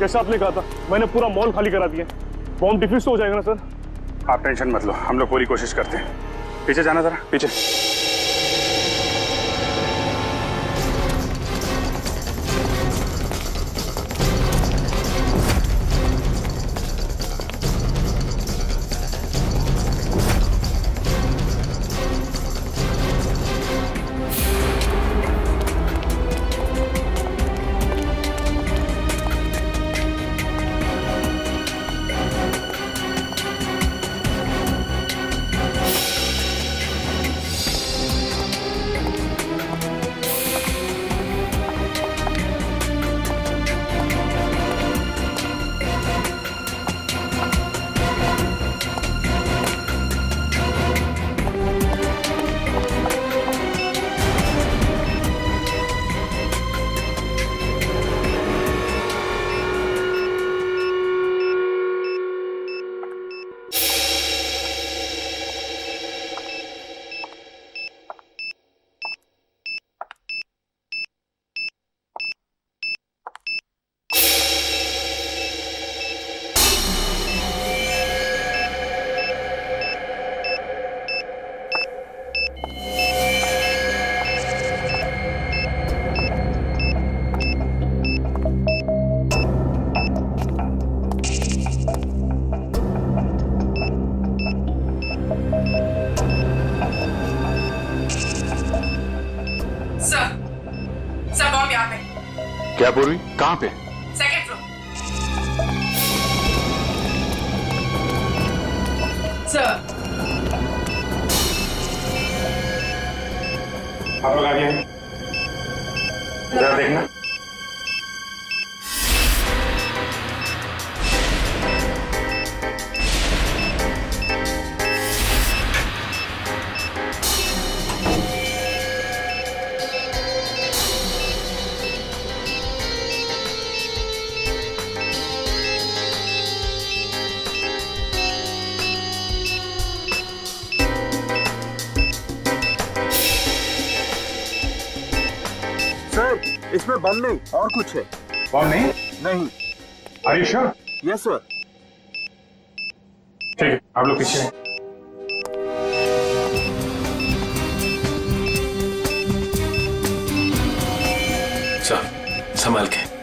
कैसे आपने कहा था? मैंने पूरा मॉल खाली करा दिया। बॉम्ब डिफ्यूज तो हो जाएगा ना सर? आप टेंशन मत लो, हम लोग पूरी कोशिश करते हैं। पीछे जाना जरा, पीछे। सर बॉम्ब यहाँ पे। क्या पूर्वी? कहाँ पे? Second floor. सर आप लोग आगे हैं, जरा देखना। इसमें बम नहीं और कुछ है। बॉम्ब नहीं? नहीं। Are you sure? Yes sir. ठीक है, आप लोग पीछे हैं। सर संभाल के।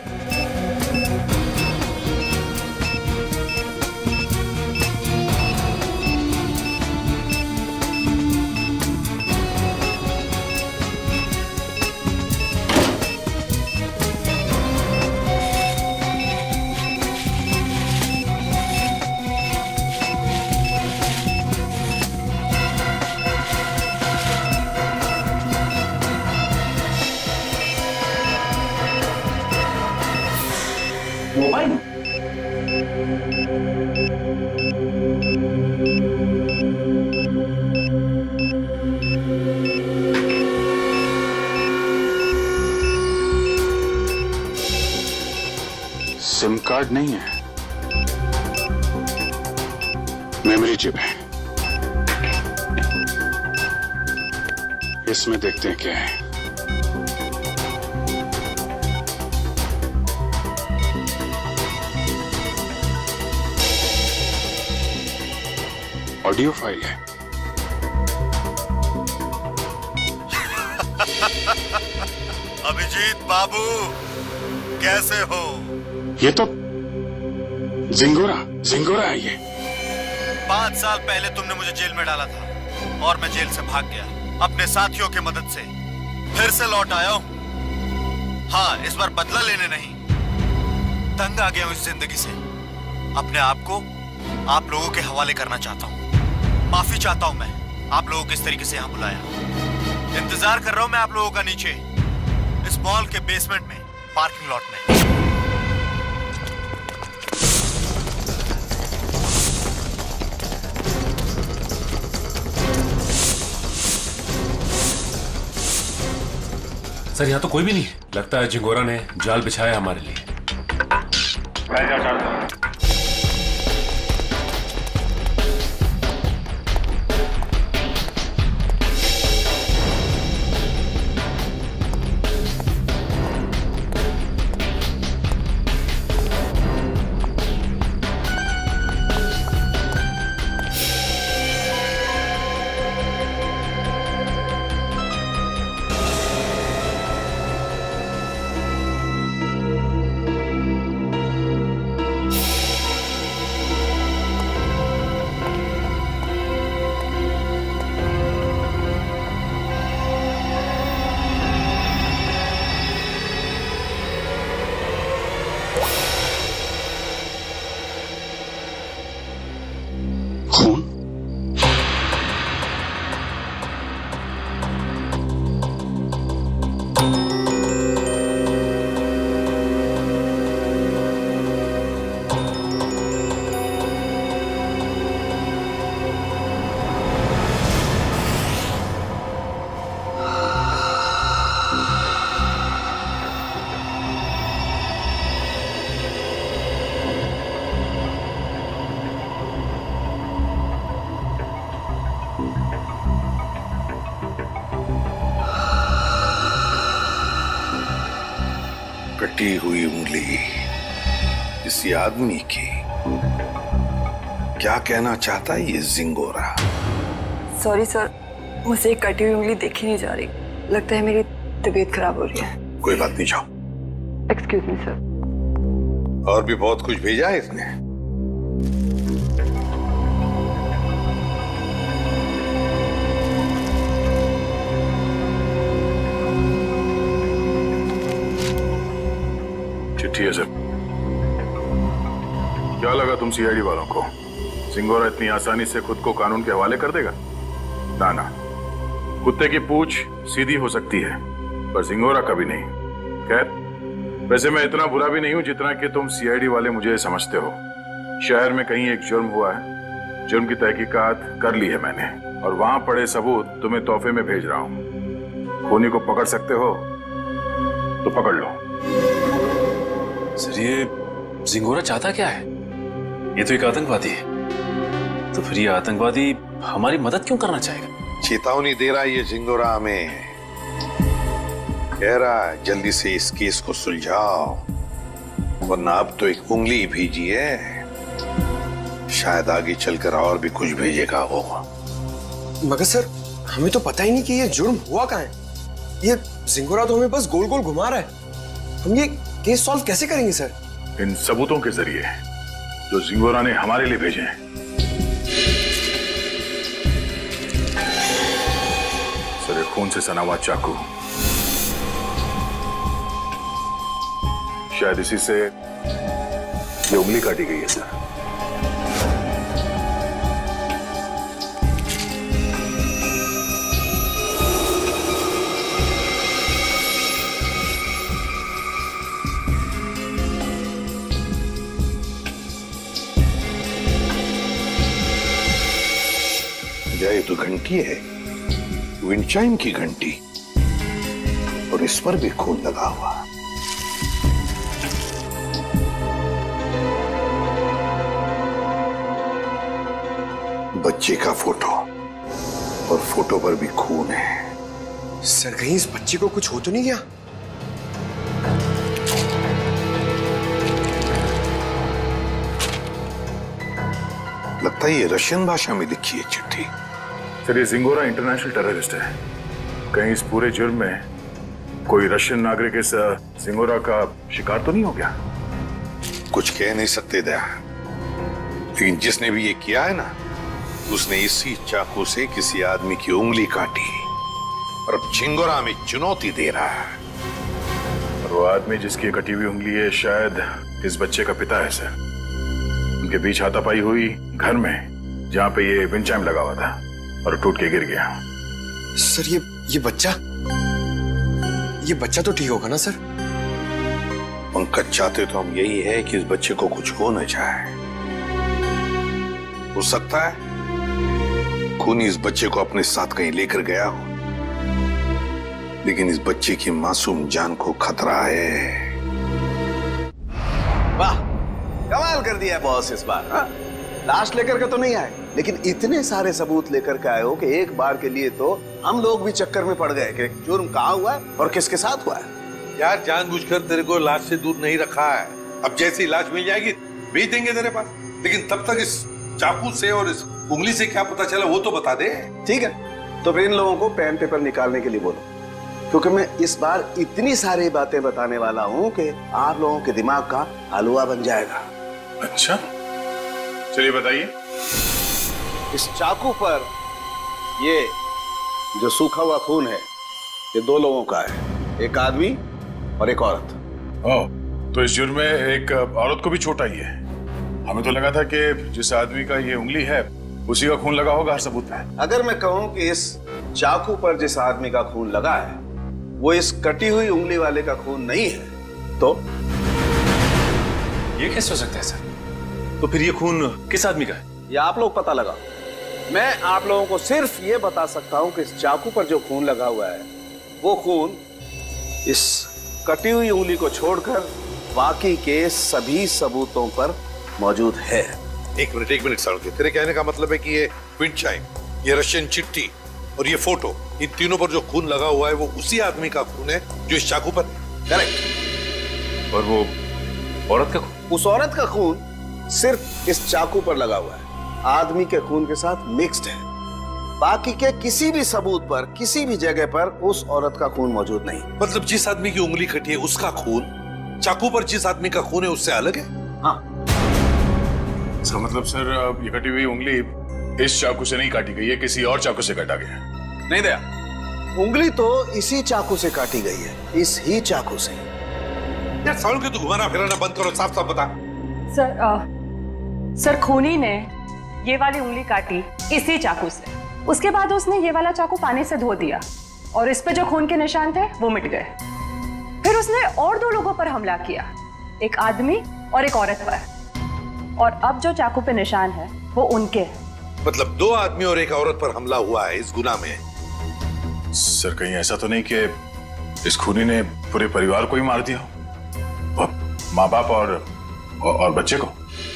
मोबाइल? सिम कार्ड नहीं है, मेमोरी चिप है। इसमें देखते हैं क्या है। ऑडियो फाइल है। अभिजीत बाबू कैसे हो? ये तो जिंगोरा है ये। 5 साल पहले तुमने मुझे जेल में डाला था और मैं जेल से भाग गया अपने साथियों की मदद से। फिर से लौट आया हूं। हाँ, इस बार बदला लेने नहीं, तंग आ गया हूं इस जिंदगी से। अपने आप को आप लोगों के हवाले करना चाहता हूं। माफी चाहता हूं मैं आप लोगों को इस तरीके से यहां बुलाया। इंतजार कर रहा हूं मैं आप लोगों का नीचे इस मॉल के बेसमेंट में, पार्किंग लॉट में। सर यहाँ तो कोई भी नहीं है। लगता है जिंगोरा ने जाल बिछाया हमारे लिए। मैं क्या चाहता हूँ? कटी हुई उंगली किसी आदमी की। क्या कहना चाहता है ये जिंगोरा? सॉरी सर, मुझे एक कटी हुई उंगली देखी नहीं जा रही। लगता है मेरी तबीयत खराब हो रही है। कोई बात नहीं, जाओ। Excuse me sir. और भी बहुत कुछ भेजा है इसने। चिट्ठी है सर। क्या लगा तुम सीआईडी वालों को सिंगोरा इतनी आसानी से खुद को कानून के हवाले कर देगा? ना ना, कुत्ते की पूंछ सीधी हो सकती है पर सिंगोरा कभी नहीं। खैर, वैसे मैं इतना बुरा भी नहीं हूं जितना कि तुम सीआईडी वाले मुझे समझते हो। शहर में कहीं एक जुर्म हुआ है, जुर्म की तहकीकात कर ली है मैंने और वहां पड़े सबूत तुम्हें तोहफे में भेज रहा हूं। खूनी को पकड़ सकते हो तो पकड़ लो। सर, ये जिंगोरा चाहता क्या है? ये तो एक आतंकवादी है। तो फिर ये आतंकवादी हमारी मदद क्यों करना चाहेगा? चेतावनी दे रहा है ये जिंगोरा हमें। कह रहा है जल्दी से इस केस को सुलझाओ, वरना अब तो एक उंगली भेजी है, शायद आगे चलकर और भी कुछ भेजेगा वो। मगर सर, हमें तो पता ही नहीं कि ये जुर्म हुआ कहाँ है। ये जिंगोरा तो हमें बस गोल गोल घुमा रहा है। हम ये केस सॉल्व कैसे करेंगे सर? इन सबूतों के जरिए जो जिंगोरा ने हमारे लिए भेजे हैं। सर, एक खून से सना हुआ चाकू, शायद इसी से ये उंगली काटी गई है सर। ये तो घंटी है, विंचाइम की घंटी, और इस पर भी खून लगा हुआ। बच्चे का फोटो, और फोटो पर भी खून है। सर, कहीं इस बच्ची को कुछ हो तो नहीं गया? लगता है ये रशियन भाषा में लिखी है चिट्ठी। सर, ये जिंगोरा इंटरनेशनल टेररिस्ट है। कहीं इस पूरे जुर्म में कोई रशियन नागरिक इस जिंगोरा का शिकार तो नहीं हो गया? कुछ कह नहीं सकते दया, लेकिन जिसने भी ये किया है ना, उसने इसी चाकू से किसी आदमी की उंगली काटी और अब जिंगोरा में चुनौती दे रहा है। और वो आदमी जिसकी कटी हुई उंगली है शायद इस बच्चे का पिता है सर। उनके बीच हाथापाई हुई घर में जहां पे ये विंचाइम लगा हुआ था और टूट के गिर गया। सर, ये बच्चा तो ठीक होगा ना सर? पंकज, चाहते तो हम यही है कि इस बच्चे को कुछ हो न जाए। हो सकता है खूनी इस बच्चे को अपने साथ कहीं लेकर गया हो, लेकिन इस बच्चे की मासूम जान को खतरा है। वाह, कमाल कर दिया बॉस इस बार। हाँ? लाश लेकर के तो नहीं आए, लेकिन इतने सारे सबूत लेकर के आए हो कि एक बार के लिए तो हम लोग भी चक्कर में पड़ गए कि जुर्म कहाँ हुआ है और किसके साथ हुआ है। यार, जानबूझकर तेरे को लाश से दूर नहीं रखा है। अब जैसी लाश मिल जाएगी भेज देंगे तेरे पास, लेकिन तब तक इस चाकू से और इस उंगली से क्या पता चला वो तो बता दे। ठीक है, तो फिर इन लोगों को पेन पेपर निकालने के लिए बोलो, क्योंकि मैं इस बार इतनी सारी बातें बताने वाला हूँ कि आप लोगों के दिमाग का हलवा बन जाएगा। अच्छा, चलिए बताइए। इस चाकू पर ये जो सूखा हुआ खून है, ये दो लोगों का है, एक आदमी और एक औरत। ओह, तो इस जुर्म में एक औरत को भी चोट आई है। हमें तो लगा था कि जिस आदमी का ये उंगली है उसी का खून लगा होगा हर सबूत पे। अगर मैं कहूं कि इस चाकू पर जिस आदमी का खून लगा है वो इस कटी हुई उंगली वाले का खून नहीं है, तो ये कैसे हो सकता है सर? तो फिर ये खून किस आदमी का है? ये आप लोग पता लगाओ। मैं आप लोगों को सिर्फ ये बता सकता हूं कि इस चाकू पर जो खून लगा हुआ है वो खून इस कटी हुई उंगली को छोड़कर बाकी के सभी सबूतों पर मौजूद है। एक मिनट सारुके, तेरे कहने का मतलब है कि ये विंचाइम, ये रशियन चिट्ठी और ये फोटो, इन तीनों पर जो खून लगा हुआ है वो उसी आदमी का खून है जो इस चाकू पर। करेक्ट। और वो औरत का खून? उस औरत का खून सिर्फ इस चाकू पर लगा हुआ है, आदमी के खून के साथ मिक्स्ड है। बाकी के किसी भी सबूत पर, किसी भी जगह पर उस औरत का खून मौजूद नहीं। मतलब जिस आदमी की उंगली कटी है उसका खून चाकू पर जिस आदमी का खून है उससे अलग है? हाँ, इसका मतलब सर ये कटी हुई उंगली इस चाकू से नहीं काटी गई है, किसी और चाकू से काटा गया। नहीं दया, उंगली तो इसी चाकू से काटी गई है, इस ही चाकू से। यार सालों के तू घुमाना फिराना बंद करो, साफ साफ बता। सर खूनी ने ये वाली उंगली काटी इसी चाकू से। उसके बाद उसने ये वाला चाकू पानी से धो दिया और इस पे जो खून के निशान थे वो मिट गए। फिर उसने और 2 लोगों पर हमला किया, एक आदमी और एक औरत पर, और अब जो चाकू पे निशान है वो उनके हैं। मतलब 2 आदमी और एक औरत पर हमला हुआ है इस गुनाह में। सर कहीं ऐसा तो नहीं कि इस खूनी ने पूरे परिवार को ही मार दिया, माँ बाप और बच्चे को?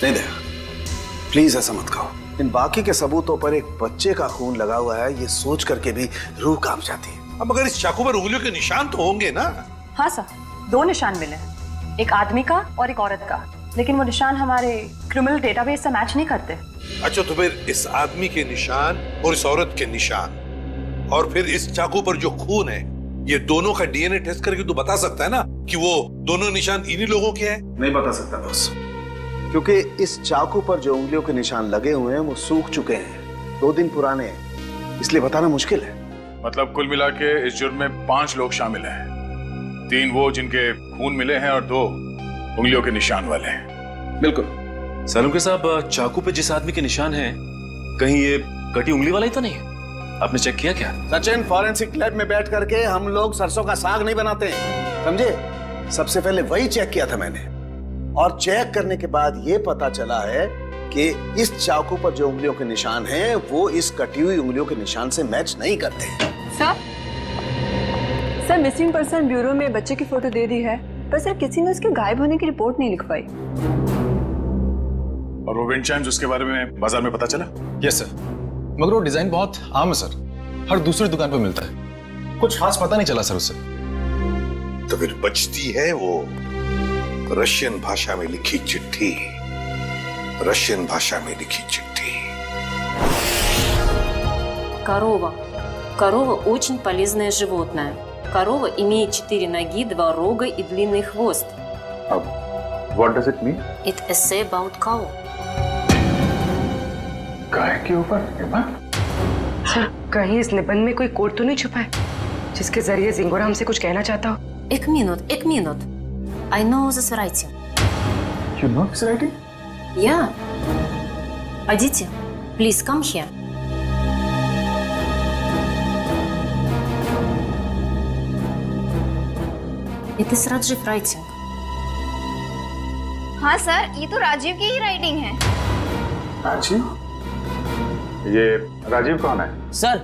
नहीं दया, प्लीज ऐसा मत कहो। इन बाकी के सबूतों पर एक बच्चे का खून लगा हुआ है, ये सोच करके भी रूह कांप जाती है। अब मगर इस चाकू पर उंगलियों के निशान तो होंगे ना? हाँ सर, 2 निशान मिले हैं, एक आदमी का और एक औरत का, लेकिन वो निशान हमारे क्रिमिनल डेटाबेस से मैच नहीं करते। अच्छा, तो फिर इस आदमी के निशान और इस औरत के निशान और फिर इस चाकू पर जो खून है, ये दोनों का डीएनए टेस्ट करके तू बता सकता है ना कि वो दोनों निशान इन्हीं लोगों के हैं? नहीं बता सकता बॉस, क्योंकि इस चाकू पर जो उंगलियों के निशान लगे हुए हैं वो सूख चुके हैं, 2 दिन पुराने हैं, इसलिए बताना मुश्किल है। मतलब कुल मिला के इस जुर्म में 5 लोग शामिल हैं, 3 वो जिनके खून मिले हैं और 2 उंगलियों के निशान वाले हैं। बिल्कुल। सालुंके साहब, चाकू पे जिस आदमी के निशान हैं, कहीं ये कटी उंगली वाला ही तो नहीं है? आपने चेक किया क्या? सचिन, फॉरेंसिक लैब में बैठ करके हम लोग सरसों का साग नहीं बनाते हैं, समझे? सबसे पहले वही चेक किया था मैंने, और चेक करने के बाद ये पता चला है कि इस चाकू पर जो उंगलियों के निशान हैं वो इस कटी हुई उंगलियों के निशान से मैच नहीं करते। सर मिसिंग पर्सन ब्यूरो में बच्चे की फोटो दे दी है, पर सर किसी ने उसके गायब होने की रिपोर्ट नहीं लिखवाई। और वो विंड चाइम्स, उसके बारे में बाजार में पता चला? यस सर, मगर वो डिजाइन बहुत आम है सर, हर दूसरी दुकान पर मिलता है, कुछ खास पता नहीं चला सर उससे। तो फिर बचती है वो रशियन भाषा में लिखी चिट्ठी, रशियन भाषा में लिखी चिट्ठी। Корова. Корова очень полезное животное. Корова имеет 4 ноги, 2 рога и длинный хвост. What does it mean? It essay about cow. गाय के ऊपर? सर कहीं इस निबंध में कोई कोड तो नहीं छुपा है जिसके जरिए जिंगोरा हमसे कुछ कहना चाहता हो? एक minute. I know this writing. You know this writing? Yeah. Aditi, please come here. It is Rajiv writing. हाँ सर, ये तो राजीव की ही राइटिंग है। राजीव? ये राजीव कौन है? सर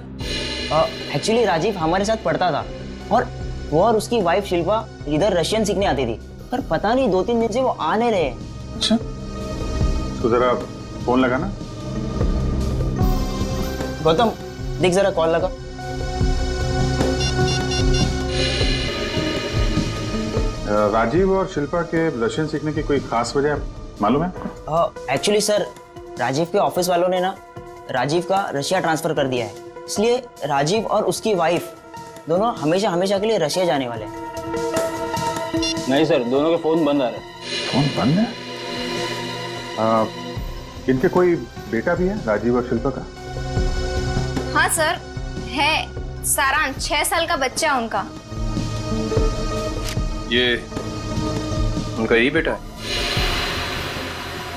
एक्चुअली राजीव हमारे साथ पढ़ता था, और वो और उसकी वाइफ शिल्पा इधर रशियन सीखने आती थी, पर पता नहीं 2-3 दिन से वो आ नहीं रहे। अच्छा, तो जरा फोन लगाना। गौतम देख जरा, कॉल लगा। राजीव और शिल्पा के रशियन सीखने की कोई खास वजह मालूम है? एक्चुअली सर, राजीव के ऑफिस वालों ने ना राजीव का रशिया ट्रांसफर कर दिया है, इसलिए राजीव और उसकी वाइफ दोनों हमेशा हमेशा के लिए रशिया जाने वाले हैं। नहीं सर, दोनों के फोन बंद आ रहे हैं। फोन बंद है? इनके कोई बेटा भी है, राजीव और शिल्पा का? हाँ सर, है। सारांश, 6 साल का बच्चा है उनका। ये उनका ही बेटा है?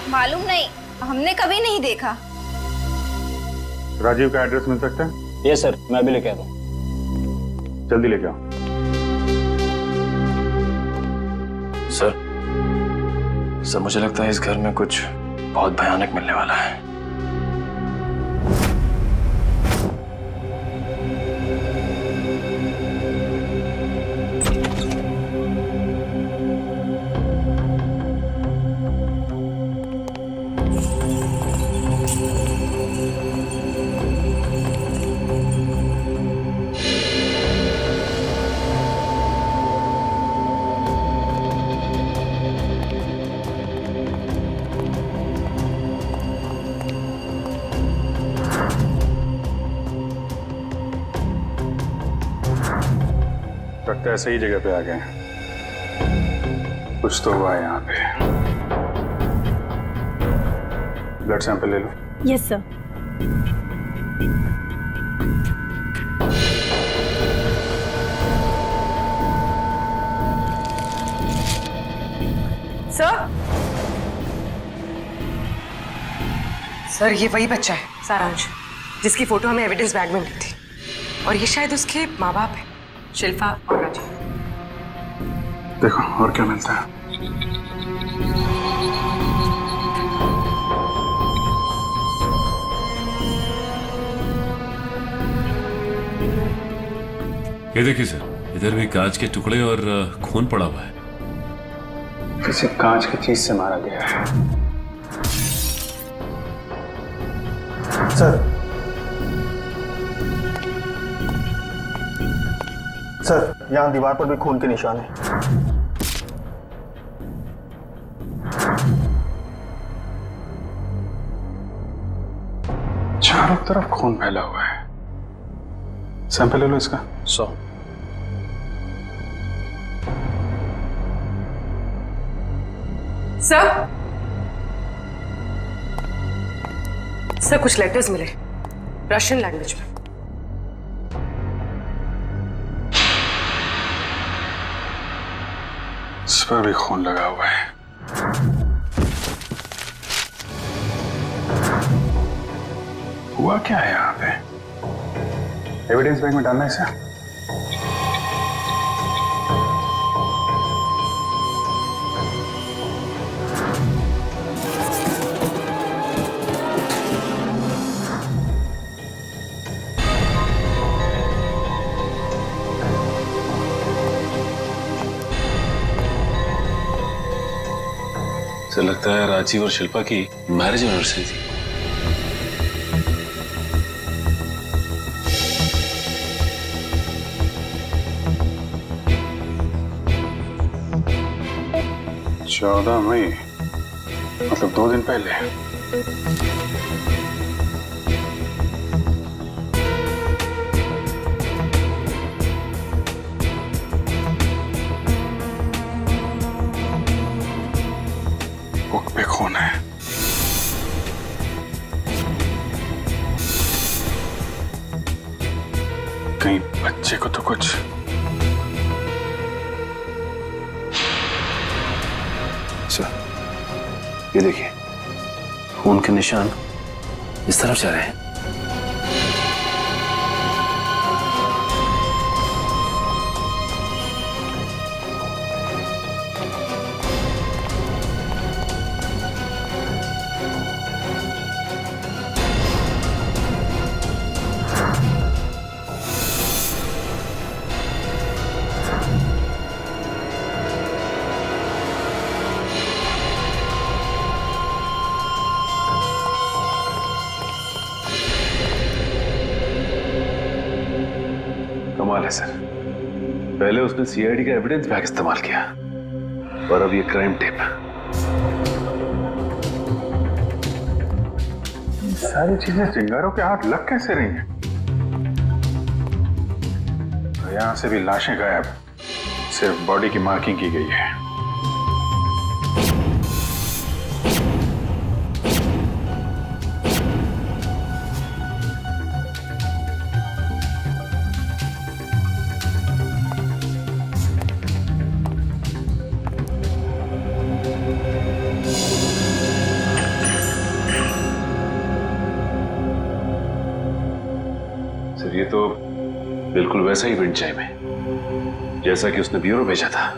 मालूम नहीं, हमने कभी नहीं देखा। राजीव का एड्रेस मिल सकता है? ये सर, मैं अभी लेके आता हूँ। जल्दी लेके आओ। सर मुझे लगता है इस घर में कुछ बहुत भयानक मिलने वाला है। लगता है सही जगह पे आ गए। कुछ तो हुआ है यहाँ पे। ब्लड सैंपल ले लो। Yes sir. सर ये वही बच्चा है सारांश, जिसकी फोटो हमें एविडेंस बैग में मिली थी, और ये शायद उसके माँ बाप है, शिल्पा और राजीव। देखो और क्या मिलता है। ये देखिए सर, इधर भी कांच के टुकड़े और खून पड़ा हुआ है। किसी कांच की चीज से मारा गया है। सर यहाँ दीवार पर भी खून के निशान है। चारों तरफ खून फैला हुआ है। सैंपल ले लो इसका। 100। सर कुछ लेटर्स मिले रशियन लैंग्वेज में। इस पर भी खून लगा हुआ है। हुआ क्या है यहाँ पे? एविडेंस बैग में डालना है इसे। सर लगता है राजीव और शिल्पा की मैरिज एनिवर्सरी थी। चौदह मई, मतलब 2 दिन पहले। बुक पे खून है। कहीं बच्चे को तो कुछ। सर ये देखिए, खून के निशान इस तरफ जा रहे हैं। कमाल है सर, पहले उसने सीआईडी का एविडेंस बैग इस्तेमाल किया और अब ये क्राइम टेप। सारी चीजें चिंगारों के हाथ लग कैसे रही हैं? तो यहां से भी लाशें गायब, सिर्फ बॉडी की मार्किंग की गई है। सर ये तो बिल्कुल वैसा ही विंड चाइम है जैसा कि उसने ब्यूरो भेजा था।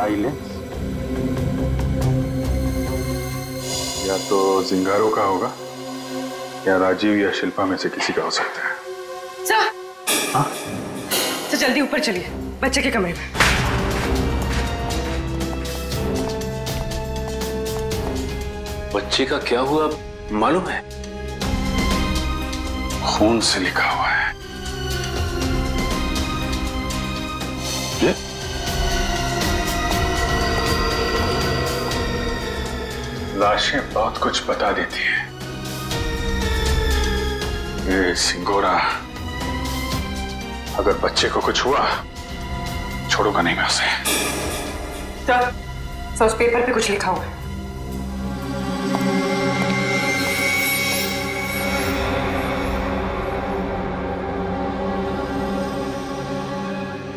साइलेंस। या तो जिंगारो का होगा या राजीव या शिल्पा में से किसी का हो सकता है। सर, हाँ? तो जल्दी ऊपर चलिए, बच्चे के कमरे में। बच्चे का क्या हुआ मालूम है? खून से लिखा हुआ है। ये? लाशें बहुत कुछ बता देती है। ये सिंगोरा अगर बच्चे को कुछ हुआ छोड़ूंगा नहीं मैं उसे। सर, उस पेपर पे कुछ लिखा हुआ है।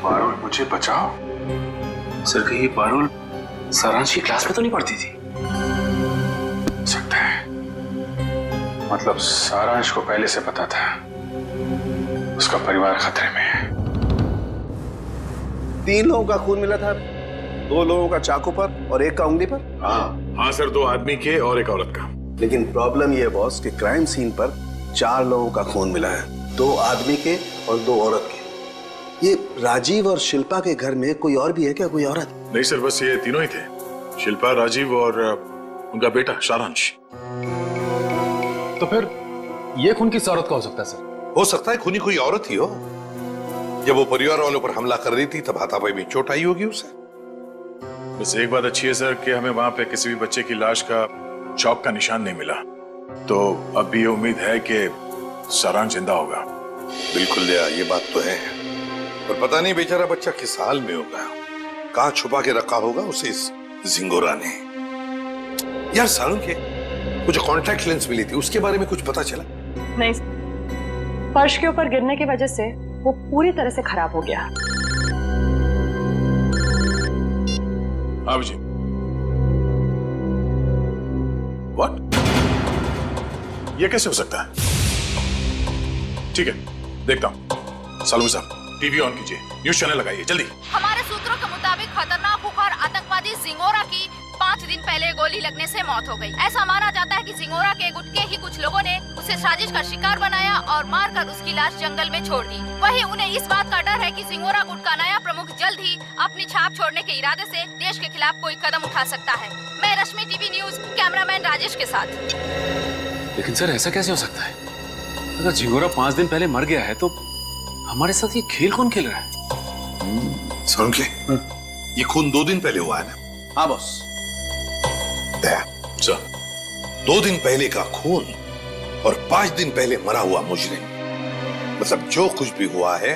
पारुल मुझे बचाओ। सर कहीं पारुल सारांश की क्लास में तो नहीं पढ़ती थी? सकता है, मतलब सारांश को पहले से पता था उसका परिवार खतरे में है। 3 लोगों का खून मिला था, 2 लोगों का चाकू पर और 1 का उंगली पर। हाँ सर, 2 आदमी के और 1 औरत का। लेकिन प्रॉब्लम यह बॉस कि क्राइम सीन पर 4 लोगों का खून मिला है, 2 आदमी के और 2 औरत के। ये राजीव और शिल्पा के घर में कोई और भी है क्या, कोई औरत? नहीं सर, बस ये तीनों ही थे, शिल्पा, राजीव और उनका बेटा सारांश। तो फिर ये खून किस औरत का हो सकता है सर? हो सकता है खूनी कोई औरत ही हो। जब वो परिवार वालों पर हमला कर रही थी तब हाथापाई में चोट आई होगी उसे। बस एक बात अच्छी है सर कि हमें वहां पे किसी भी बच्चे की लाश का चौक का निशान नहीं मिला, तो अब भी ये उम्मीद है कि सारांश जिंदा होगा। बिल्कुल दया, ये बात तो है, पर पता नहीं बेचारा बच्चा किस हाल में होगा, कहां छुपा के रखा होगा उसे इस जिंगोरा ने। यार सारुण के मुझे कॉन्टैक्ट लेंस मिली थी, उसके बारे में कुछ पता चला? नहीं, फर्श के ऊपर गिरने की वजह से वो पूरी तरह से खराब हो गया। हाँ जी। व्हाट? ये कैसे हो सकता है? ठीक है, देखता हूं। सालू साहब, टीवी ऑन कीजिए, न्यूज चैनल लगाइए जल्दी। हमारे सूत्रों के मुताबिक खतरनाक खुखार आतंकवादी जिंगोरा की 5 दिन पहले गोली लगने से मौत हो गई। ऐसा माना जाता है कि जिंगोरा के गुट के ही कुछ लोगों ने उसे साजिश का शिकार बनाया और मारकर उसकी लाश जंगल में छोड़ दी। वहीं उन्हें इस बात का डर है कि जिंगोरा गुट का नया प्रमुख जल्द ही अपनी छाप छोड़ने के इरादे से देश के खिलाफ कोई कदम उठा सकता है। मैं रश्मि, टीवी न्यूज, कैमरामैन राजेश के साथ। लेकिन सर ऐसा कैसे हो सकता है? अगर जिंगोरा 5 दिन पहले मर गया है तो हमारे साथ ये खेल कौन खेल रहा है? सारुण के ये खून 2 दिन पहले हुआ है ना? हाँ बॉस। दया सर, 2 दिन पहले का खून और 5 दिन पहले मरा हुआ मुजरिम, मतलब जो कुछ भी हुआ है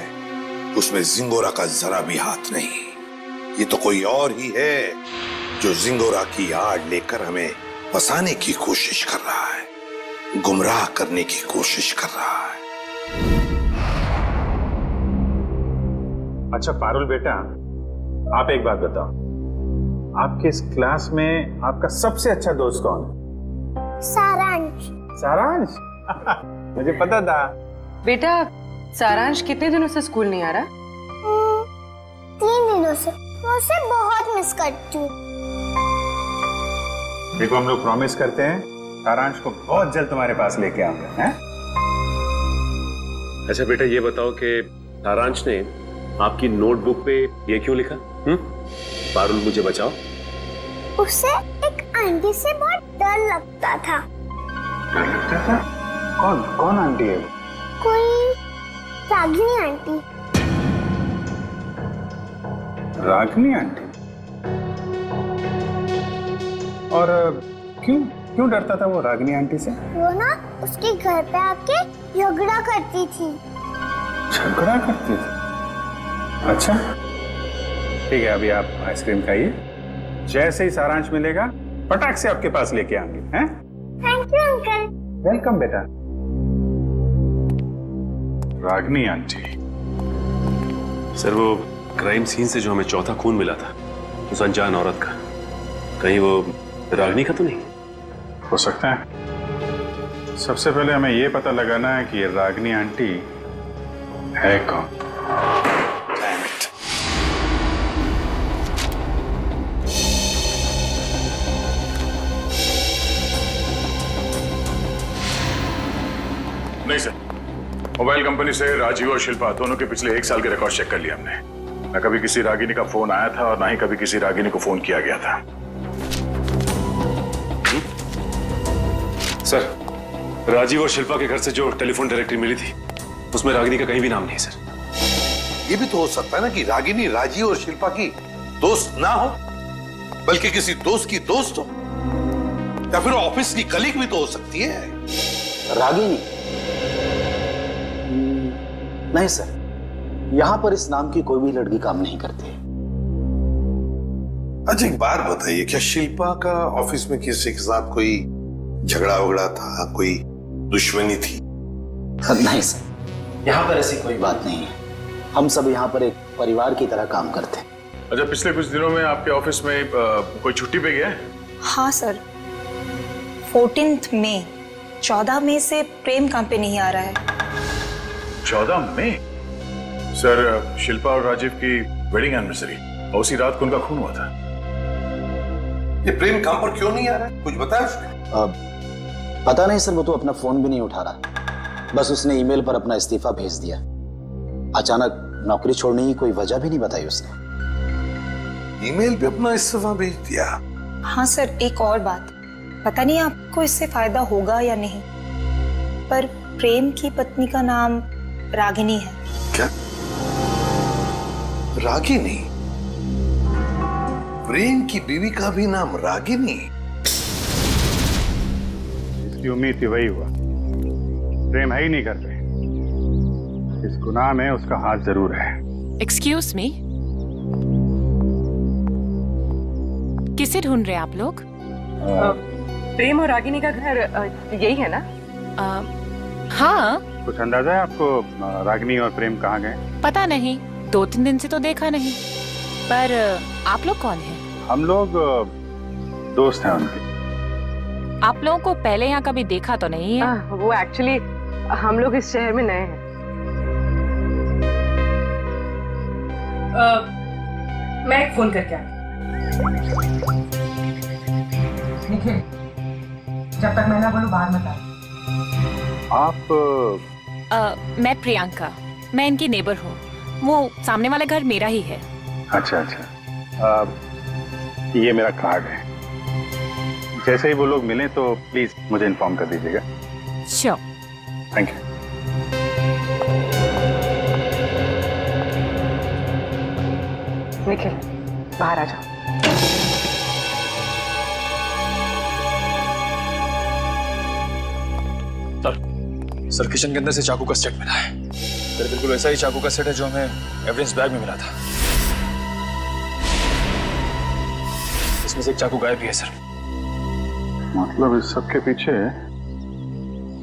उसमें जिंगोरा का जरा भी हाथ नहीं। ये तो कोई और ही है जो जिंगोरा की आड़ लेकर हमें फंसाने की कोशिश कर रहा है, गुमराह करने की कोशिश कर रहा है। अच्छा पारुल बेटा, आप एक बात बताओ, आपके इस क्लास में आपका सबसे अच्छा दोस्त कौन है? सारांश। सारांश? मुझे पता था। बेटा, सारांश कितने दिनों से स्कूल नहीं आ रहा? 3 दिनों से। मैं उसे बहुत मिस करती हूँ। देखो, हम लोग प्रॉमिस करते हैं सारांश को बहुत जल्द तुम्हारे पास लेके आऊंगा, हैं? अच्छा बेटा, ये बताओ कि सारांश ने आपकी नोटबुक पे ये क्यों लिखा? पारुल मुझे बचाओ। उसे एक आंटी से बहुत डर लगता था। डर लगता था? कौन आंटी है? कोई रागिनी आंटी। रागिनी आंटी? और क्यों डरता था वो रागिनी आंटी से? वो ना उसके घर पे आके झगड़ा करती थी। झगड़ा करती थी? अच्छा ठीक है, अभी आप आइसक्रीम खाइए, जैसे ही सारांश मिलेगा फटाक से आपके पास लेके आएंगे, हैं? Thank you uncle. वेलकम बेटा। रागिनी आंटी। सर, वो क्राइम सीन से जो हमें चौथा खून मिला था उस अनजान औरत का, कहीं वो रागिनी का तो नहीं? हो सकता है। सबसे पहले हमें ये पता लगाना है कि ये रागिनी आंटी है कौन। मोबाइल कंपनी से राजीव और शिल्पा दोनों के पिछले 1 साल के रिकॉर्ड चेक कर लिए हमने। न कभी किसी रागिनी का फोन आया था और ना ही कभी किसी रागिनी को फोन किया गया था। सर, राजीव और शिल्पा के घर से जो टेलीफोन डायरेक्टरी मिली थी उसमें रागिनी का कहीं भी नाम नहीं है सर। ये भी तो हो सकता है ना कि रागिनी राजीव और शिल्पा की दोस्त ना हो, बल्कि किसी दोस्त की दोस्त हो, या फिर ऑफिस की कलीग भी तो हो सकती है। रागिनी? नहीं सर, यहां पर इस नाम की कोई भी लड़की काम नहीं करती। अच्छा एक बात बताइए, क्या शिल्पा का ऑफिस में किसी के साथ कोई झगड़ा वगड़ा था, कोई दुश्मनी थी? नहीं सर, यहाँ पर ऐसी कोई बात नहीं है। हम सब यहाँ पर एक परिवार की तरह काम करते हैं। अच्छा, पिछले कुछ दिनों में आपके ऑफिस में कोई छुट्टी पे गया है? हाँ सर, 14 मई 14 मई से प्रेम काम पे नहीं आ रहा है। 14 मई? सर, शिल्पा और राजीव की वेडिंग एनिवर्सरी और उसी रात को उनका खून हुआ था। ये प्रेम काम पर क्यों नहीं आ रहा है, कुछ बताया उसने? पता नहीं सर, वो तो अपना फोन भी नहीं उठा रहा। बस उसने ईमेल पर अपना इस्तीफा भेज दिया। अचानक नौकरी छोड़ने की कोई वजह भी नहीं बताई उसने। ईमेल पे अपना इस्तीफा भेज दिया? हाँ सर, एक और बात, पता नहीं आपको इससे फायदा होगा या नहीं, पर प्रेम की पत्नी का नाम रागिनी है। क्या? रागिनी? प्रेम की बीवी का भी नाम रागिनी? इसकी उम्मीद थी, वही हुआ। प्रेम है ही नहीं घर पे। इस गुनाह में उसका हाथ जरूर है। एक्सक्यूज मी, किसे ढूंढ रहे हैं आप लोग? प्रेम और रागिनी का घर यही है ना? हाँ। कुछ अंदाजा है आपको रागिनी और प्रेम कहाँ गए? पता नहीं, 2-3 दिन से तो देखा नहीं। पर आप लोग कौन हैं? हम लोग दोस्त हैं उनके। आप लोगों को पहले यहाँ कभी देखा तो नहीं है? वो एक्चुअली हम लोग इस शहर में नए हैं। मैं एक फोन करके आती हूँ। जब तक मैं ना बोलूं बाहर मत आओ। आप? मैं प्रियंका, मैं इनकी नेबर हूँ। वो सामने वाला घर मेरा ही है। अच्छा अच्छा, ये मेरा कार्ड है। जैसे ही वो लोग मिलें तो प्लीज मुझे इन्फॉर्म कर दीजिएगा। श्योर। Thank you. निखिल, बाहर आ जाओ। सर, किचन के अंदर से चाकू का सेट मिला है। सर, बिल्कुल वैसा ही चाकू का सेट है जो हमें एविडेंस बैग में मिला था। इसमें से एक चाकू गायब भी है सर। मतलब इस सब के पीछे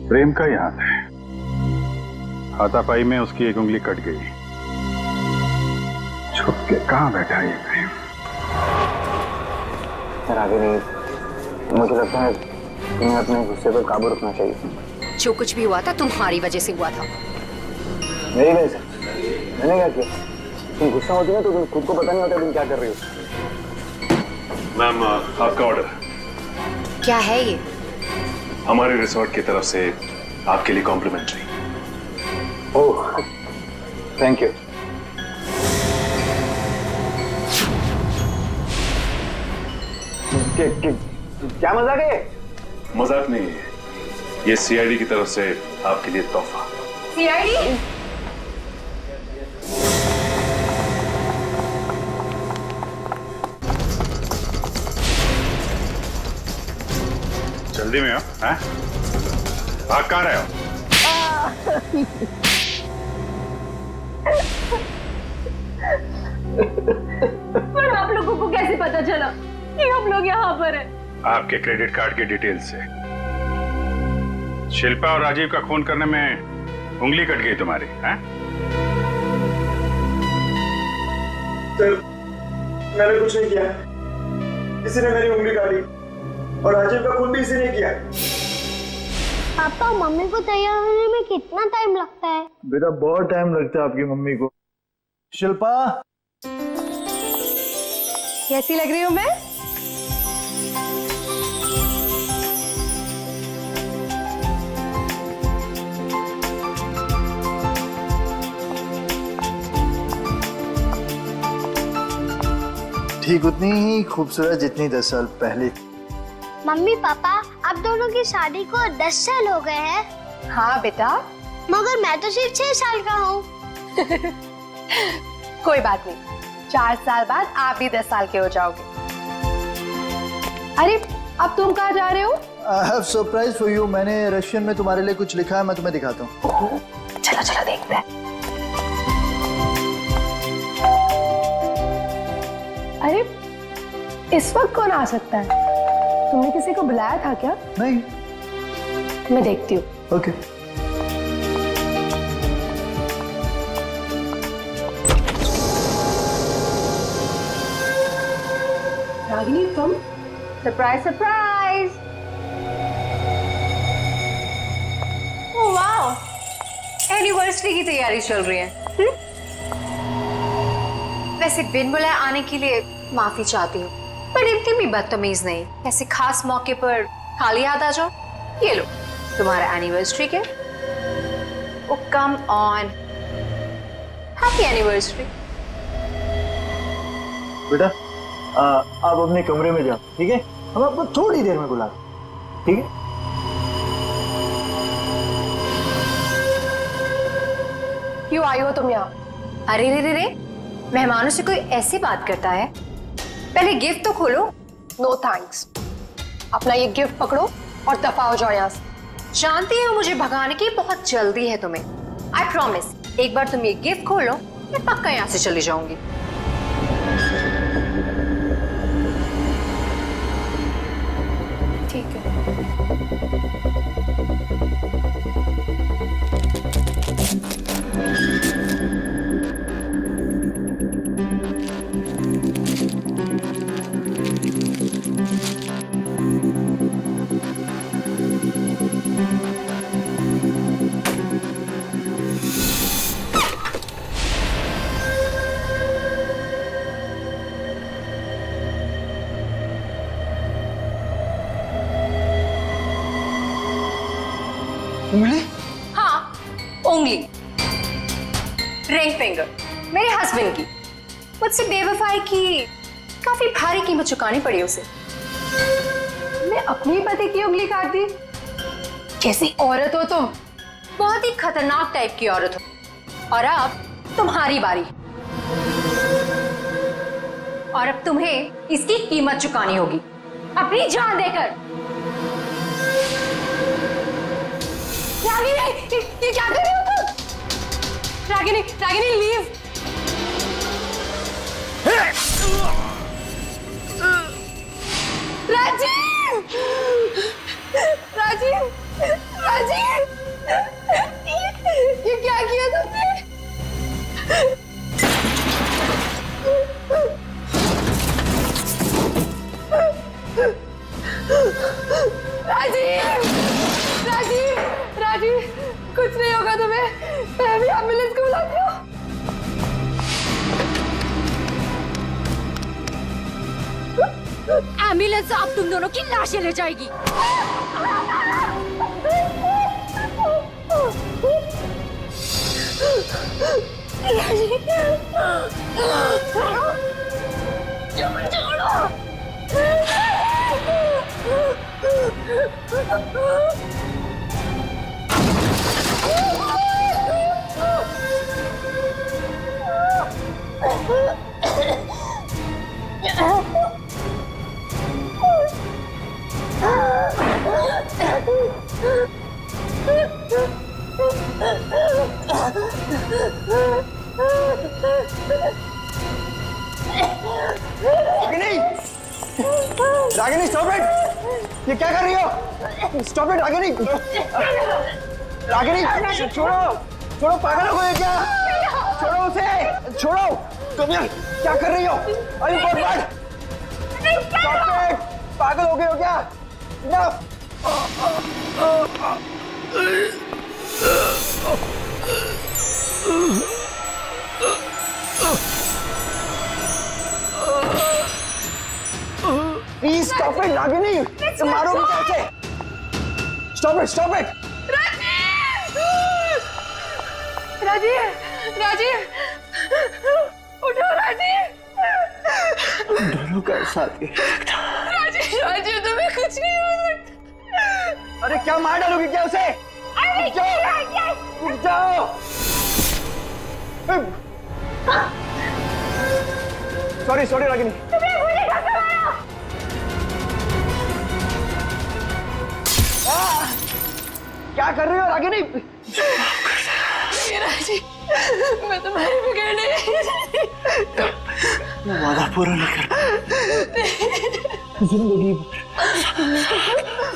प्रेम का ही हाथ है। हाथापाई में उसकी एक उंगली कट गई। छुप के कहाँ बैठा है ये प्रेम? सर आगे नहीं, मुझे लगता है तुम्हें अपने गुस्से पर काबू रखना चाहिए। जो कुछ भी हुआ था तुम्हारी वजह से हुआ था। मेरी वजह से? मैंने क्या किया? तुम गुस्सा होती ना तो तुम्हें खुद को पता नहीं होता तुम क्या कर रही हो। मैम, आपका ऑर्डर। क्या है ये? हमारे रिसोर्ट की तरफ से आपके लिए कॉम्प्लीमेंट्री। Oh, thank you. क्या मजाक है? मजाक नहीं है, ये सीआईडी की तरफ से आपके लिए तोहफा। सीआईडी? जल्दी में हो? भाग कहाँ रहे हो? पर आप लोगों को कैसे पता चला कि हम लोग यहाँ पर हैं? आपके क्रेडिट कार्ड की डिटेल्स से। शिल्पा और राजीव का खून करने में उंगली कट गई तुम्हारी, हैं? सर, मैंने कुछ नहीं किया। किसी ने मेरी उंगली काटी और राजीव का खून भी इसी ने किया। पापा, मम्मी को तैयार होने में कितना टाइम लगता है? बेटा, बहुत टाइम लगता है आपकी मम्मी को। शिल्पा, कैसी लग रही हूँ मैं? ठीक उतनी ही खूबसूरत जितनी 10 साल पहले थी। मम्मी पापा आप दोनों की शादी को 10 साल हो गए हैं। हाँ बेटा। मगर मैं तो सिर्फ 6 साल का हूँ। कोई बात नहीं, 4 साल बाद आप भी 10 साल के हो जाओगे। अरे अब तुम कहाँ जा रहे हो? I have surprise for you। मैंने रशियन में तुम्हारे लिए कुछ लिखा है, मैं तुम्हें दिखाता हूँ। चलो चलो देखते हैं। अरे इस वक्त कौन आ सकता है? तुमने किसी को बुलाया था क्या? नहीं। मैं देखती हूँ। ओके। रागिनी तुम? Surprise surprise. Oh wow, anniversary की तैयारी चल रही है। वैसे बिन बुलाए आने के लिए माफी चाहती हूँ, पर इतनी भी बदतमीज नहीं। ऐसे खास मौके पर खाली हाथ आ जाओ। ये लो तुम्हारा एनिवर्सरी के। ओ कम ऑन, हैप्पी एनिवर्सरी। बेटा आप अपने कमरे में जाओ, ठीक है? हम आपको थोड़ी देर में बुला रहे हैं, ठीक है? क्यों आई हो तुम यहाँ? अरे रे रे रे, मेहमानों से कोई ऐसी बात करता है? पहले गिफ्ट तो खोलो। No thanks. अपना ये गिफ्ट पकड़ो और दफा हो जाओ यहाँ से। जानती हो मुझे भगाने की बहुत जल्दी है तुम्हें। आई प्रॉमिस, एक बार तुम ये गिफ्ट खोलो मैं पक्का यहाँ से चली जाऊंगी। ठीक है। उंगली? हाँ, उंगली। रिंग फिंगर मेरे हस्बैंड की। मुझसे बेवफाई की काफी भारी कीमत चुकानी पड़ी उसे। मैं अपनी पति की उंगली काट दी। कैसी औरत हो तुम? बहुत ही खतरनाक टाइप की औरत हो। और अब तुम्हारी बारी। और अब तुम्हें इसकी कीमत चुकानी होगी, अपनी जान देकर। रागिनी, ये क्या कर रही हो तुम? रागिनी, रागिनी लीव। राजीव, राजीव, राजीव, ये क्या किया तुमने? राजीव, राजीव, राजीव, कुछ नहीं होगा तुम्हें। मैं भी एम्बुलेंस को बुलाती हूँ। एम्बुलेंस अब तुम दोनों की लाशें ले जाएगी। Ragini stop it! ये क्या कर रही हो? Stop it Ragini! रागिनी छोड़ो, छोड़ो, पागल हो गए क्या? छोड़ो उसे, छोड़ो। तुम यार क्या कर रही हो? अरे बर्बाद! Stop it! पागल हो गए हो क्या? ना। प्लीज स्टॉप इट रागिनी, तुम मारोगे कैसे? Stop it, stop it! Rajiv, Rajiv, उठो राजीव। दोनों का साथ ही राजीव राजीव तुम्हें कुछ नहीं हो सकता। अरे क्या मार डालोगी क्या उसे? अरे रुक जाओ। Sorry sorry Ragini. तुम्हें मुझे कैसे मारा? क्या कर रही हो रागिनी? राजीव मैं तुम्हारे बिगड़ने वादा पूरा नहीं कर जिंदगी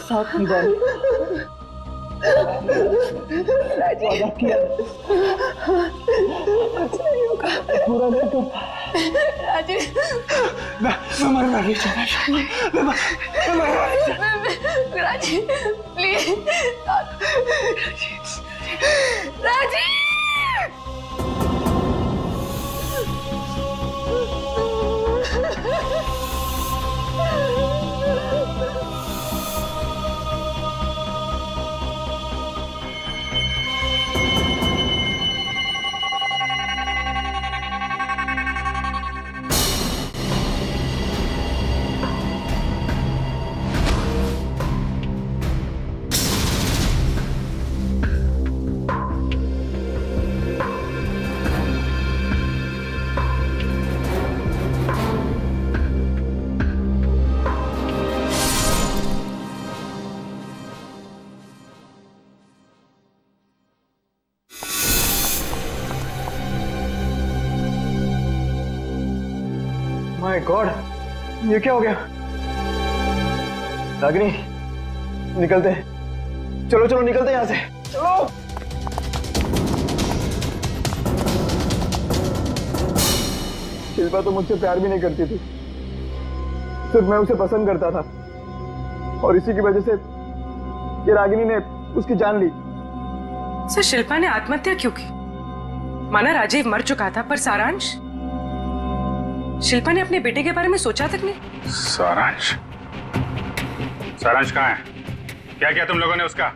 साथ निभाओ। वादा किया पूरा नहीं कर। राजीव मैं मरना नहीं चाहता। मैं मरना नहीं चाहता। Rajiv please Rajiv my god ये क्या हो गया? रागिनी निकलते हैं। चलो चलो निकलते हैं यहाँ से। चलो शिल्पा तो मुझसे प्यार भी नहीं करती थी, सिर्फ मैं उसे पसंद करता था और इसी की वजह से ये रागिनी ने उसकी जान ली। सर शिल्पा ने आत्महत्या क्यों की? माना राजीव मर चुका था, पर सारांश? शिल्पा ने अपने बेटे के बारे में सोचा तक नहीं। सारांश? सारांश कहाँ है? क्या किया तुम लोगों ने उसका?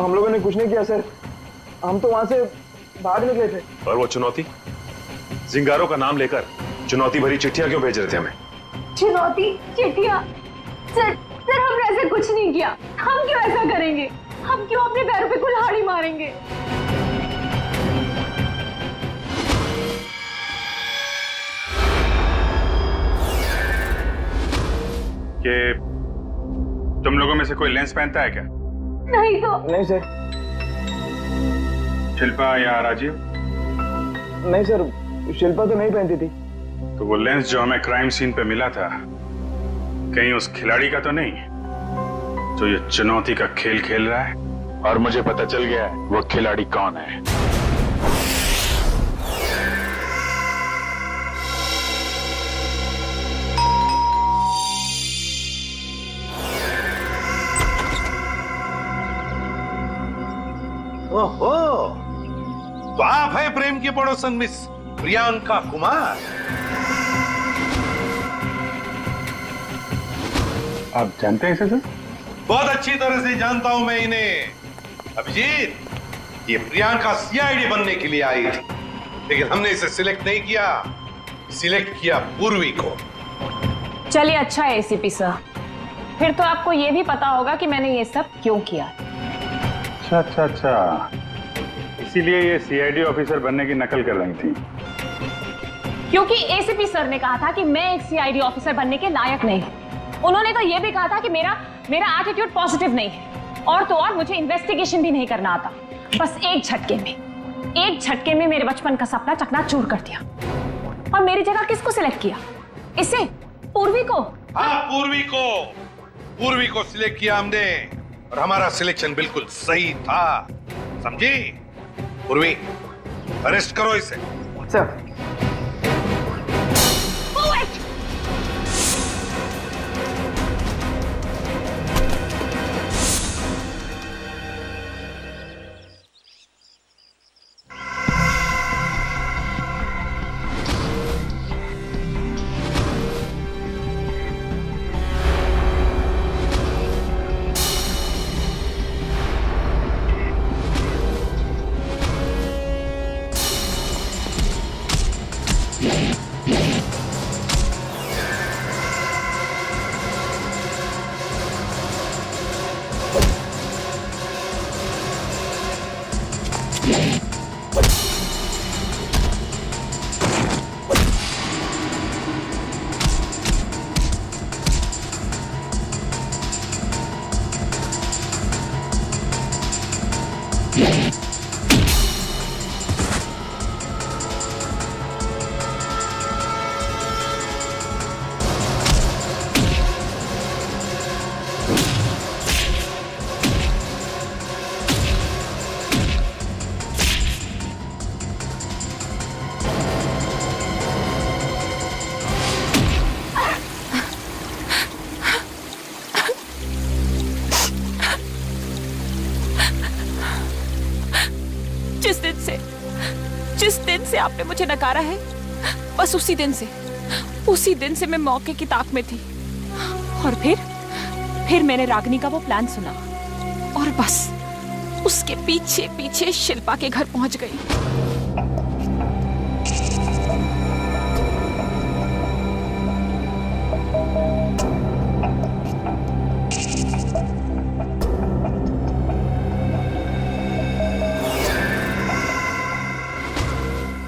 हम लोगों ने कुछ नहीं किया सर, हम तो वहां से भाग निकले थे। और वो चुनौती, जिंगारों का नाम लेकर चुनौती भरी चिट्ठियां क्यों भेज रहे थे हमें? चुनौती चिट्ठियां? सर सर हमने ऐसा कुछ नहीं किया। हम क्यों ऐसा करेंगे? हम क्यों अपने पैरों पे कुल्हाड़ी मारेंगे? कि तुम लोगों में से कोई लेंस पहनता है क्या? नहीं तो। नहीं सर। शिल्पा या राजीव? नहीं सर, शिल्पा तो नहीं पहनती थी। तो वो लेंस जो हमें क्राइम सीन पे मिला था, कहीं उस खिलाड़ी का तो नहीं जो ये चुनौती का खेल खेल रहा है? और मुझे पता चल गया है वो खिलाड़ी कौन है। ओहो, तो आप है प्रेम की पड़ोसन मिस प्रियंका कुमार। आप जानते हैं इसे सर? बहुत अच्छी तरह से जानता हूं मैं इन्हें। अभिजीत, ये प्रियंका सीआईडी बनने के लिए आई थी, लेकिन हमने इसे सिलेक्ट नहीं किया, सिलेक्ट किया पूर्वी को। चलिए अच्छा है एसीपी सर, फिर तो आपको ये भी पता होगा कि मैंने ये सब क्यों किया। अच्छा, इसीलिए ये सीआईडी ऑफिसर बनने की नकल कर रही थी। क्योंकि एसीपी सर ने कहा था कि मैं एक सीआईडी ऑफिसर बनने के लायक नहीं हूं। उन्होंने तो ये भी कहा था कि मेरा एटीट्यूड पॉजिटिव नहीं है, और तो और मुझे इन्वेस्टिगेशन भी नहीं करना आता। बस एक झटके में मेरे बचपन का सपना चकनाचूर कर दिया। और मेरी जगह किसको सिलेक्ट किया? इसे, पूर्वी को। हाँ, पूर्वी को सिलेक्ट किया हमने, और हमारा सिलेक्शन बिल्कुल सही था, समझी? पूर्वी, अरेस्ट करो इसे। सर। से आपने मुझे नकारा है, बस उसी दिन से मैं मौके की ताक में थी। और फिर मैंने रागिनी का वो प्लान सुना और बस उसके पीछे पीछे शिल्पा के घर पहुंच गई।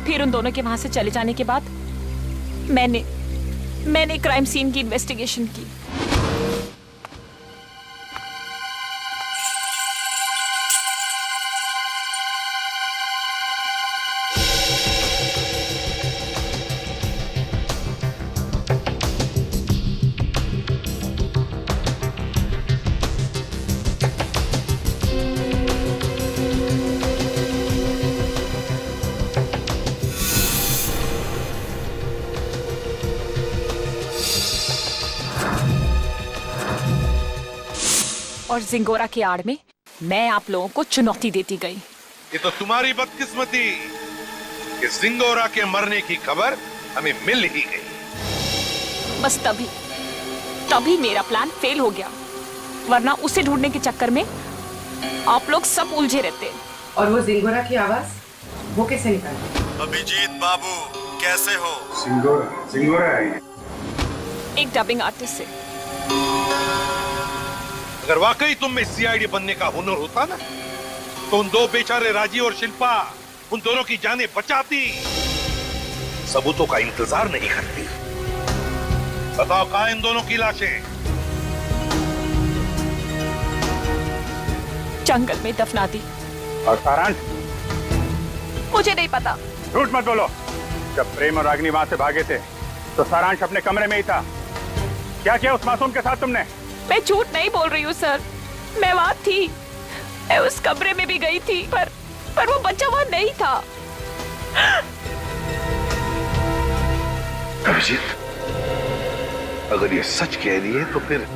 फिर उन दोनों के वहां से चले जाने के बाद मैंने क्राइम सीन की इन्वेस्टिगेशन की। और जिंगोरा की आड़ में मैं आप लोगों को चुनौती देती गई। ये तो तुम्हारी बदकिस्मती कि जिंगोरा के मरने की खबर हमें मिल ही गई। बस तभी मेरा प्लान फेल हो गया, वरना उसे ढूंढने के चक्कर में आप लोग सब उलझे रहते। और वो जिंगोरा की आवाज वो कैसे निकाली? अभिजीत बाबू कैसे हो? सिंगोरा है एक डबिंग आर्टिस्ट से। अगर वाकई तुम में सीआईडी बनने का हुनर होता ना, तो उन दो बेचारे राजीव और शिल्पा, उन दोनों की जानें बचाती, सबूतों का इंतजार नहीं करती। बताओ कहां इन दोनों की लाशें? जंगल में दफना दी। और सारांश? मुझे नहीं पता। झूठ मत बोलो। जब प्रेम और रागिनी वहां से भागे थे तो सारांश अपने कमरे में ही था। क्या किया उस मासूम के साथ तुमने? मैं झूठ नहीं बोल रही हूँ सर, मैं वहां थी, मैं उस कमरे में भी गई थी, पर वो बच्चा वहां नहीं था। अभिजीत, अगर ये सच कह रही है तो फिर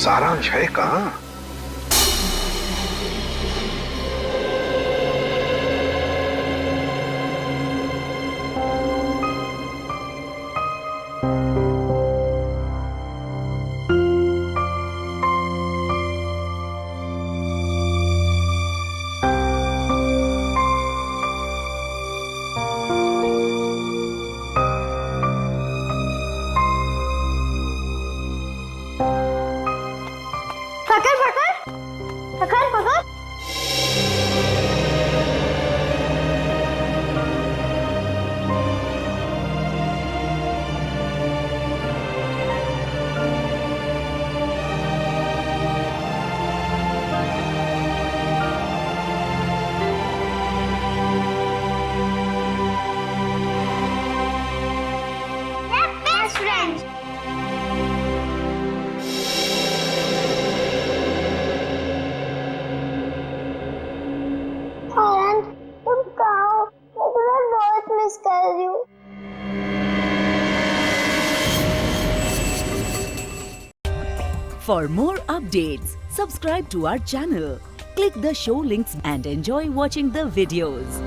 सारांश है कहां? For more updates, subscribe to our channel, click the show links and enjoy watching the videos.